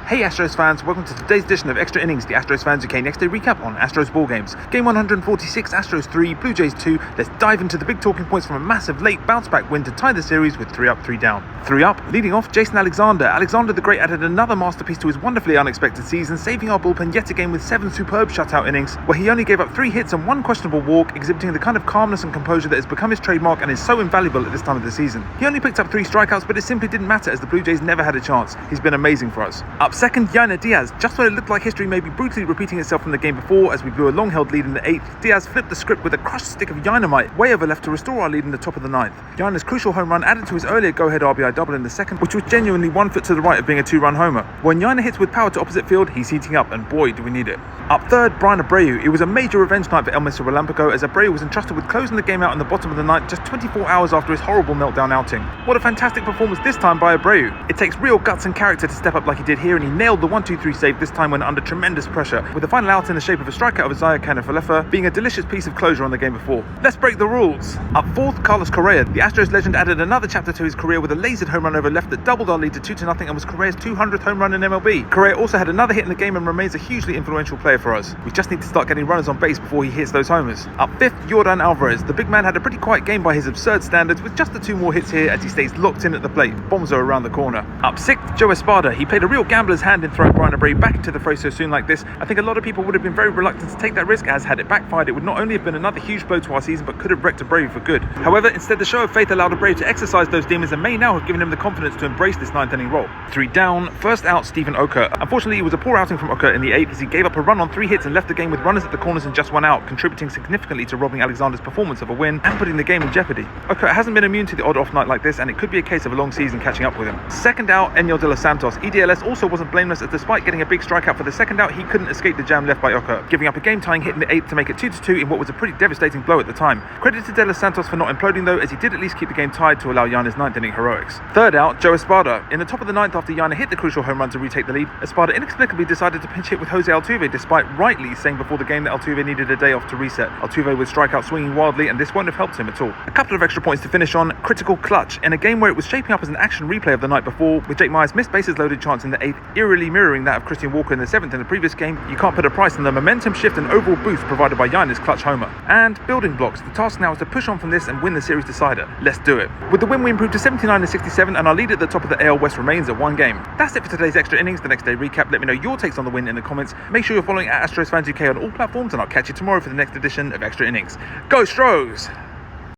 Hey Astros fans, welcome to today's edition of Extra Innings, the Astros Fans UK next day recap on Astros ball games. Game 146, Astros 3, Blue Jays 2. Let's dive into the big talking points from a massive late bounce back win to tie the series with 3 up, 3 down. 3 up, leading off, Jason Alexander. Alexander the Great added another masterpiece to his wonderfully unexpected season, saving our bullpen yet again with 7 superb shutout innings, where he only gave up 3 hits and 1 questionable walk, exhibiting the kind of calmness and composure that has become his trademark and is so invaluable at this time of the season. He only picked up 3 strikeouts, but it simply didn't matter as the Blue Jays never had a chance. He's been amazing for us. Up second, Yainer Diaz. Just when it looked like history may be brutally repeating itself from the game before, as we blew a long-held lead in the 8th, Diaz flipped the script with a crushed stick of dynamite way over left to restore our lead in the top of the 9th. Yainer's crucial home run added to his earlier go-ahead RBI double in the 2nd, which was genuinely 1 foot to the right of being a 2-run homer. When Yainer hits with power to opposite field, he's heating up, and boy, do we need it. Up third, Bryan Abreu. It was a major revenge night for El Mr. Relampico, as Abreu was entrusted with closing the game out in the bottom of the 9th just 24 hours after his horrible meltdown outing. What a fantastic performance this time by Abreu. It takes real guts and character to step up like he did here, and he nailed the 1-2-3 save this time when under tremendous pressure, with the final out in the shape of a strikeout of Isaiah Canafalefa being a delicious piece of closure on the game before. Let's break the rules. Up fourth, Carlos Correa. The Astros legend added another chapter to his career with a lasered home run over left that doubled our lead to 2-0 and was Correa's 200th home run in MLB. Correa also had another hit in the game and remains a hugely influential player for us. We just need to start getting runners on base before he hits those homers. Up fifth, Yainer Alvarez. The big man had a pretty quiet game by his absurd standards, with just the 2 more hits here as he stays locked in at the plate. Bombs are around the corner. Up sixth, Joe Espada. He played a real gambler's hand in throwing Bryan Abreu back into the fray so soon like this. I think a lot of people would have been very reluctant to take that risk, as had it backfired, it would not only have been another huge blow to our season, but could have wrecked Abreu for good. However, instead the show of faith allowed Abreu to exercise those demons and may now have given him the confidence to embrace this 9th inning role. 3 down, first out, Stephen Oka. Unfortunately, it was a poor outing from Oka in the 8th as he gave up a run on 3 hits and left the game with runners at the corners and just 1 out, contributing significantly to robbing Alexander's performance of a win and putting the game in jeopardy. Oka hasn't been immune to the odd off night like this, and it could be a case of a long season catching up with him. Second out, Yainer de los Santos. EDLS also wasn't blameless, as despite getting a big strikeout for the second out, he couldn't escape the jam left by Oka, giving up a game-tying hit in the 8th to make it 2-2 in what was a pretty devastating blow at the time. Credit to de los Santos for not imploding though, as he did at least keep the game tied to allow Yainer's 9th inning heroics. Third out, Joe Espada. In the top of the 9th, after Yainer hit the crucial home run to retake the lead, Espada inexplicably decided to pinch hit with Jose Altuve, despite rightly saying before the game that Altuve needed a day off to reset. Altuve would strike out swinging wildly, and this won't have helped him at all. A couple of extra points to finish on. Critical clutch. In a game where it was shaping up as an action replay of the night before, with Jake Meyer's missed bases loaded chance in the 8th eerily mirroring that of Christian Walker in the 7th in the previous game, you can't put a price on the momentum shift and overall boost provided by Yainer's clutch homer. And building blocks. The task now is to push on from this and win the series decider. Let's do it. With the win, we improved to 79-67, and our lead at the top of the AL West remains at 1 game. That's it for today's Extra Innings, the next day recap. Let me know your takes on the win in the comments. Make sure you're following at Astros Fans UK on all platforms, and I'll catch you tomorrow for the next edition of Extra Innings. Go Stros!